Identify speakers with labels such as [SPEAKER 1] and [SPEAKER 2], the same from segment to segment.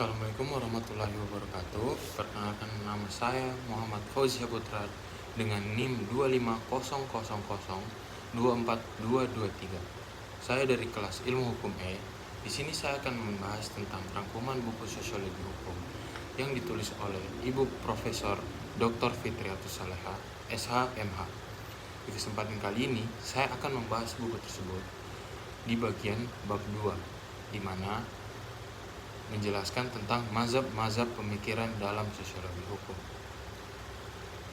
[SPEAKER 1] Assalamualaikum warahmatullahi wabarakatuh. Perkenalkan, nama saya Muhammad Fauzi Putra dengan NIM 25000242223. Saya dari kelas Ilmu Hukum E. Di sini saya akan membahas tentang rangkuman buku Sosiologi Hukum yang ditulis oleh Ibu Profesor Dr. Fitriyatus Saleha, SH, MH. Di kesempatan kali ini, saya akan membahas buku tersebut di bagian bab 2, di mana menjelaskan tentang mazhab-mazhab pemikiran dalam sosiologi hukum.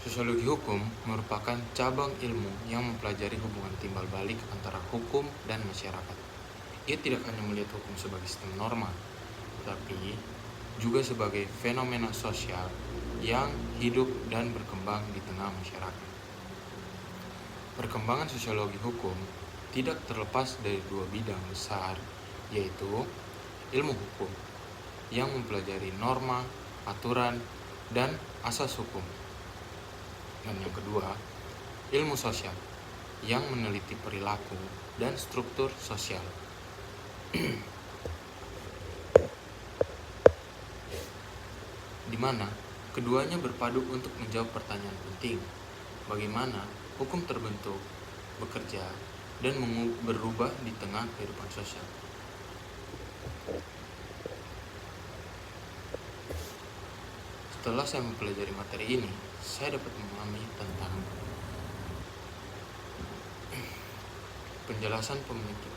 [SPEAKER 1] Sosiologi hukum merupakan cabang ilmu yang mempelajari hubungan timbal balik antara hukum dan masyarakat. Ia tidak hanya melihat hukum sebagai sistem norma, tetapi juga sebagai fenomena sosial yang hidup dan berkembang di tengah masyarakat. Perkembangan sosiologi hukum tidak terlepas dari dua bidang besar, yaitu ilmu hukum yang mempelajari norma, aturan, dan asas hukum. Dan yang kedua, ilmu sosial yang meneliti perilaku dan struktur sosial. Di mana keduanya berpadu untuk menjawab pertanyaan penting, bagaimana hukum terbentuk, bekerja, dan berubah di tengah kehidupan sosial. Setelah saya mempelajari materi ini, saya dapat memahami tentang penjelasan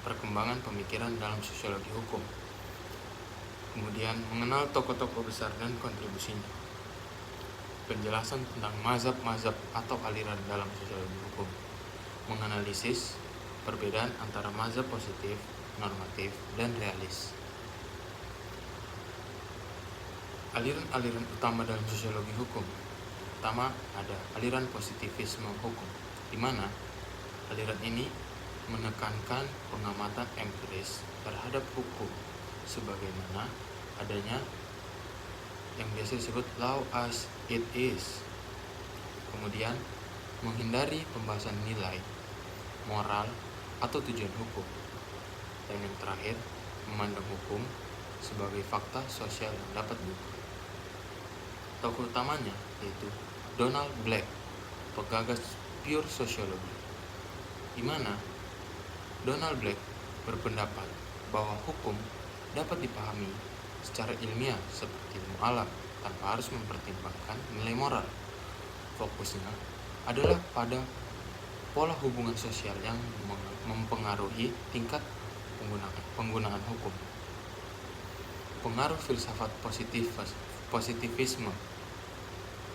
[SPEAKER 1] perkembangan pemikiran dalam sosiologi hukum, kemudian mengenal tokoh-tokoh besar dan kontribusinya, penjelasan tentang mazhab-mazhab atau aliran dalam sosiologi hukum, menganalisis perbedaan antara mazhab positif, normatif, dan realis. Aliran-aliran utama dalam sosiologi hukum. Pertama, ada aliran positivisme hukum, di mana aliran ini menekankan pengamatan empiris terhadap hukum sebagaimana adanya yang biasa disebut law as it is. Kemudian, menghindari pembahasan nilai, moral, atau tujuan hukum. Dan yang terakhir, memandang hukum sebagai fakta sosial yang dapat diukur. Tokoh utamanya yaitu Donald Black, penggagas pure sociology, di mana Donald Black berpendapat bahwa hukum dapat dipahami secara ilmiah seperti ilmu alam tanpa harus mempertimbangkan nilai moral. Fokusnya adalah pada pola hubungan sosial yang mempengaruhi tingkat penggunaan hukum. Pengaruh filsafat positivisme,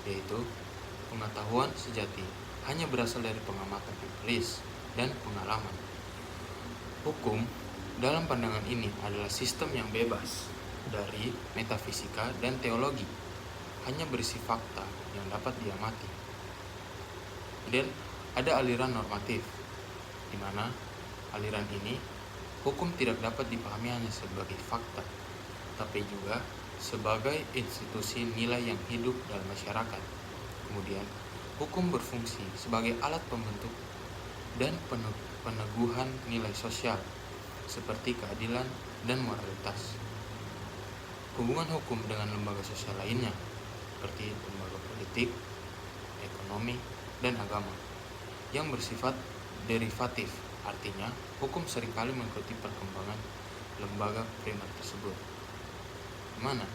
[SPEAKER 1] yaitu pengetahuan sejati hanya berasal dari pengamatan empiris dan pengalaman. Hukum dalam pandangan ini adalah sistem yang bebas dari metafisika dan teologi, hanya berisi fakta yang dapat diamati. Kemudian ada aliran normatif, di mana aliran ini hukum tidak dapat dipahami hanya sebagai fakta, tapi juga sebagai institusi nilai yang hidup dalam masyarakat. Kemudian, hukum berfungsi sebagai alat pembentuk dan peneguhan nilai sosial seperti keadilan dan moralitas. Hubungan hukum dengan lembaga sosial lainnya seperti lembaga politik, ekonomi, dan agama yang bersifat derivatif, artinya hukum seringkali mengikuti perkembangan lembaga primer tersebut. Mana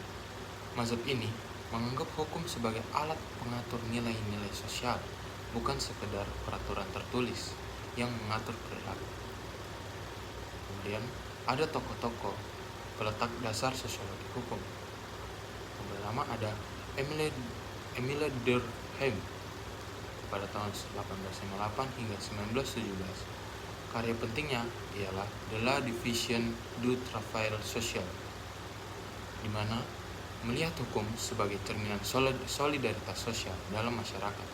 [SPEAKER 1] mazhab ini menganggap hukum sebagai alat pengatur nilai-nilai sosial, bukan sekedar peraturan tertulis yang mengatur perilaku. Kemudian ada tokoh-tokoh peletak dasar sosiologi hukum. Yang pertama ada Emile Durkheim pada tahun 1858 hingga 1917. Karya pentingnya ialah De la Division du Travail Social, di mana melihat hukum sebagai cerminan solidaritas sosial dalam masyarakat.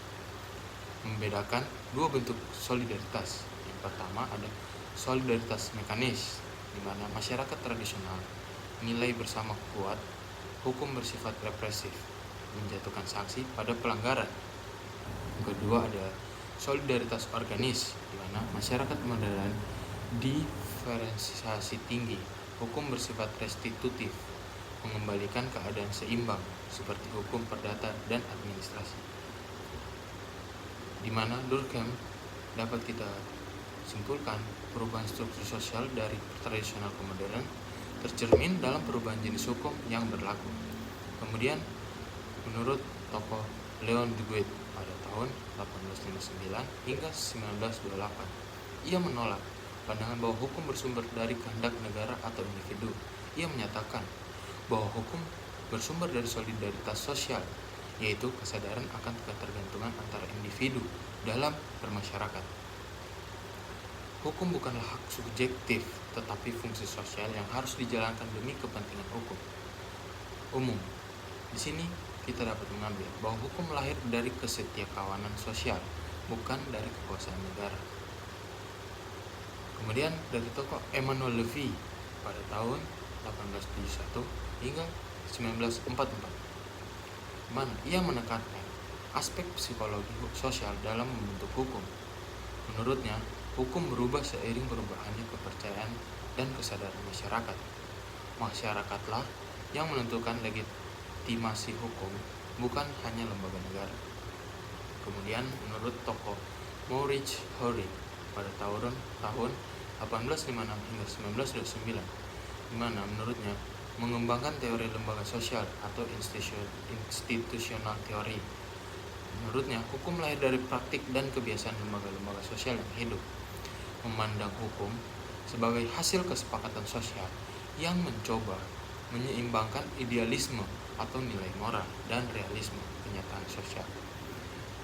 [SPEAKER 1] Membedakan dua bentuk solidaritas. Yang pertama ada solidaritas mekanis, di mana masyarakat tradisional nilai bersama kuat, hukum bersifat represif, menjatuhkan sanksi pada pelanggaran. Yang kedua ada solidaritas organis, di mana masyarakat modern diferensiasi tinggi, hukum bersifat restitutif, mengembalikan keadaan seimbang seperti hukum perdata dan administrasi. Di mana Durkheim dapat kita simpulkan perubahan struktur sosial dari tradisional ke modern tercermin dalam perubahan jenis hukum yang berlaku. Kemudian menurut tokoh Leon Deguet pada tahun 1859 hingga 1928, ia menolak pandangan bahwa hukum bersumber dari kehendak negara atau individu. Ia menyatakan bahwa hukum bersumber dari solidaritas sosial, yaitu kesadaran akan ketergantungan antara individu dalam bermasyarakat. Hukum bukanlah hak subjektif, tetapi fungsi sosial yang harus dijalankan demi kepentingan hukum umum. Di sini kita dapat mengambil bahwa hukum lahir dari kesetiakawanan sosial, bukan dari kekuasaan negara. Kemudian dari tokoh Emmanuel Levy pada tahun 1871 hingga 1944, mana ia menekankan aspek psikologi sosial dalam membentuk hukum. Menurutnya, hukum berubah seiring perubahannya kepercayaan dan kesadaran masyarakat. Masyarakatlah yang menentukan legitimasi hukum, bukan hanya lembaga negara. Kemudian menurut tokoh Maurice Horry pada tahun 1856 hingga 1929, di mana menurutnya mengembangkan teori lembaga sosial atau institutional theory. Menurutnya, hukum lahir dari praktik dan kebiasaan lembaga-lembaga sosial yang hidup, memandang hukum sebagai hasil kesepakatan sosial yang mencoba menyeimbangkan idealisme atau nilai moral dan realisme kenyataan sosial.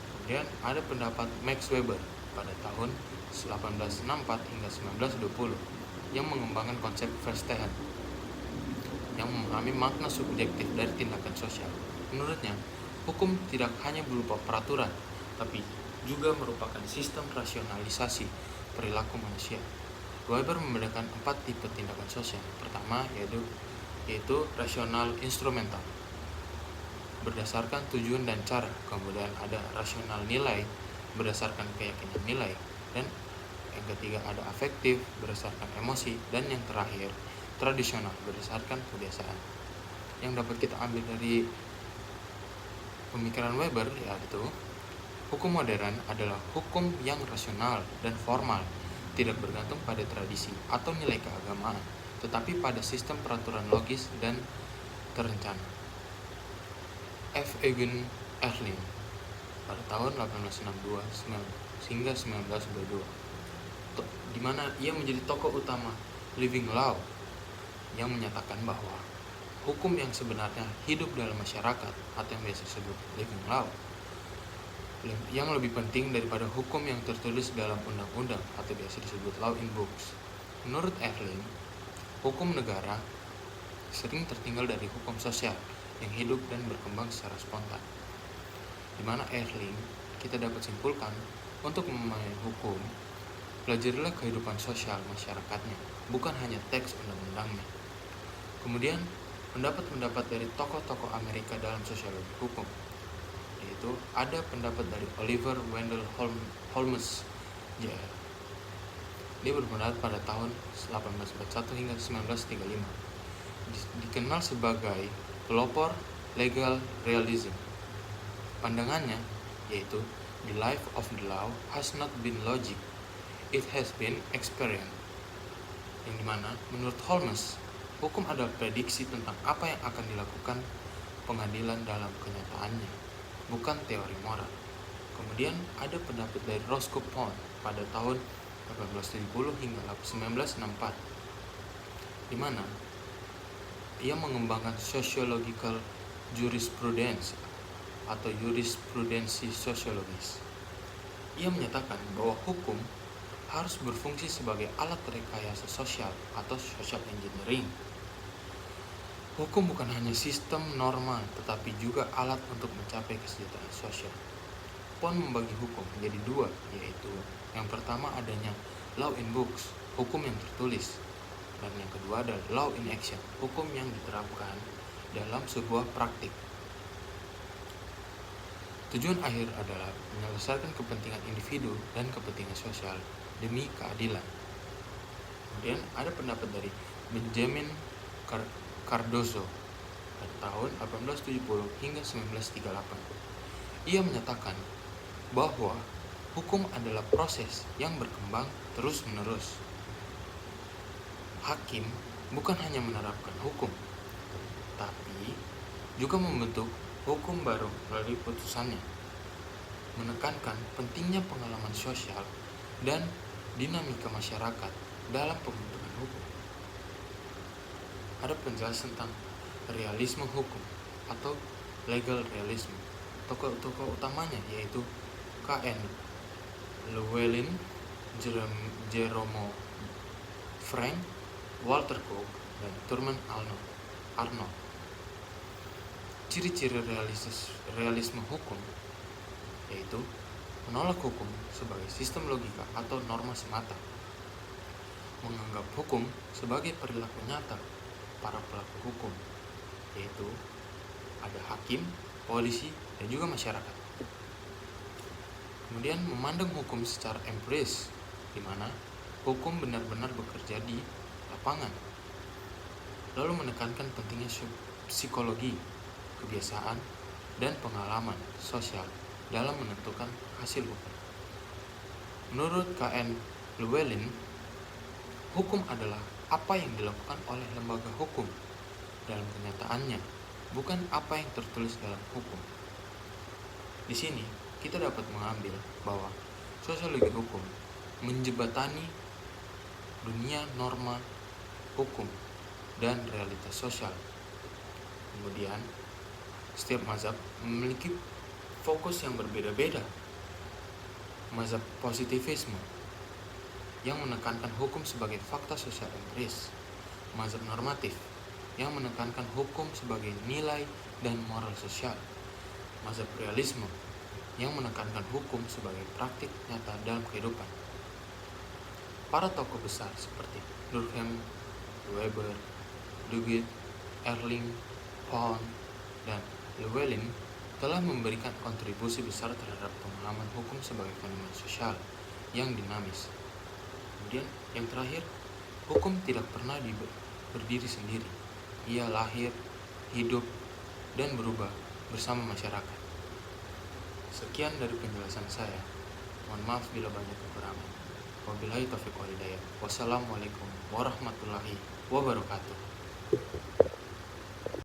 [SPEAKER 1] Kemudian ada pendapat Max Weber pada tahun 1864 hingga 1920 yang mengembangkan konsep Verstehen yang memahami makna subjektif dari tindakan sosial. Menurutnya, hukum tidak hanya berupa peraturan, tapi juga merupakan sistem rasionalisasi perilaku manusia. Weber membedakan 4 tipe tindakan sosial. Pertama yaitu rasional instrumental, berdasarkan tujuan dan cara. Kemudian ada rasional nilai, berdasarkan keyakinan nilai. Dan yang ketiga ada afektif, berdasarkan emosi. Dan yang terakhir tradisional, berdasarkan kebiasaan. Yang dapat kita ambil dari pemikiran Weber yaitu hukum modern adalah hukum yang rasional dan formal, tidak bergantung pada tradisi atau nilai keagamaan, tetapi pada sistem peraturan logis dan terencana. F. Eugen Erling pada tahun 1862 hingga 1922, di mana ia menjadi tokoh utama Living Law yang menyatakan bahwa hukum yang sebenarnya hidup dalam masyarakat atau yang biasa disebut living law yang lebih penting daripada hukum yang tertulis dalam undang-undang atau biasa disebut law in books. Menurut Erling, hukum negara sering tertinggal dari hukum sosial yang hidup dan berkembang secara spontan. Di mana Erling kita dapat simpulkan untuk memahami hukum, pelajarilah kehidupan sosial masyarakatnya, bukan hanya teks undang-undangnya. Kemudian pendapat-pendapat dari tokoh-tokoh Amerika dalam sosiologi hukum, yaitu ada pendapat dari Oliver Wendell Holmes Jr. Dia berpendapat pada tahun 1841 hingga 1935, dikenal sebagai pelopor legal realism. Pandangannya yaitu the life of the law has not been logic, it has been experience. Yang dimana menurut Holmes, hukum adalah prediksi tentang apa yang akan dilakukan pengadilan dalam kenyataannya, bukan teori moral. Kemudian ada pendapat dari Roscoe Pound pada tahun 1870 hingga 1964, di mana ia mengembangkan sociological jurisprudence atau jurisprudensi sosiologis. Ia menyatakan bahwa hukum harus berfungsi sebagai alat rekayasa sosial atau social engineering. Hukum bukan hanya sistem norma, tetapi juga alat untuk mencapai kesejahteraan sosial. Pound membagi hukum menjadi 2, yaitu yang pertama adanya law in books, hukum yang tertulis, dan yang kedua adalah law in action, hukum yang diterapkan dalam sebuah praktik. Tujuan akhir adalah menyelesaikan kepentingan individu dan kepentingan sosial demi keadilan. Kemudian ada pendapat dari Benjamin Cardozo pada tahun 1870 hingga 1938. Ia menyatakan bahwa hukum adalah proses yang berkembang terus-menerus. Hakim bukan hanya menerapkan hukum, tapi juga membentuk hukum baru melalui putusannya, menekankan pentingnya pengalaman sosial dan dinamika masyarakat dalam pembentukan hukum. Ada penjelasan tentang realisme hukum atau legal realism. Tokoh-tokoh utamanya yaitu K.N. Llewellyn, Jerome Frank, Walter Cook, dan Thurman Arnold. Ciri-ciri realisme hukum yaitu menolak hukum sebagai sistem logika atau norma semata, menganggap hukum sebagai perilaku nyata para pelaku hukum, yaitu ada hakim, polisi, dan juga masyarakat. Kemudian memandang hukum secara empiris, di mana hukum benar-benar bekerja di lapangan. Lalu menekankan pentingnya psikologi, kebiasaan, dan pengalaman sosial dalam menentukan hasil hukum. Menurut K.N. Llewellyn, hukum adalah apa yang dilakukan oleh lembaga hukum dalam kenyataannya, bukan apa yang tertulis dalam hukum. Di sini kita dapat mengambil bahwa sosiologi hukum menjembatani dunia norma hukum dan realitas sosial. Kemudian setiap mazhab memiliki fokus yang berbeda-beda. Mazhab positivisme yang menekankan hukum sebagai fakta sosial empiris, mazhab normatif yang menekankan hukum sebagai nilai dan moral sosial, mazhab realisme yang menekankan hukum sebagai praktik nyata dalam kehidupan. Para tokoh besar seperti Durkheim, Weber, Duguid, Erling, Pound, dan Llewellyn telah memberikan kontribusi besar terhadap pemahaman hukum sebagai fenomena sosial yang dinamis. Kemudian yang terakhir, hukum tidak pernah berdiri sendiri. Ia lahir, hidup, dan berubah bersama masyarakat. Sekian dari penjelasan saya. Mohon maaf bila banyak kekurangan. Wabillahi taufiq wal hidayah. Wassalamualaikum warahmatullahi wabarakatuh.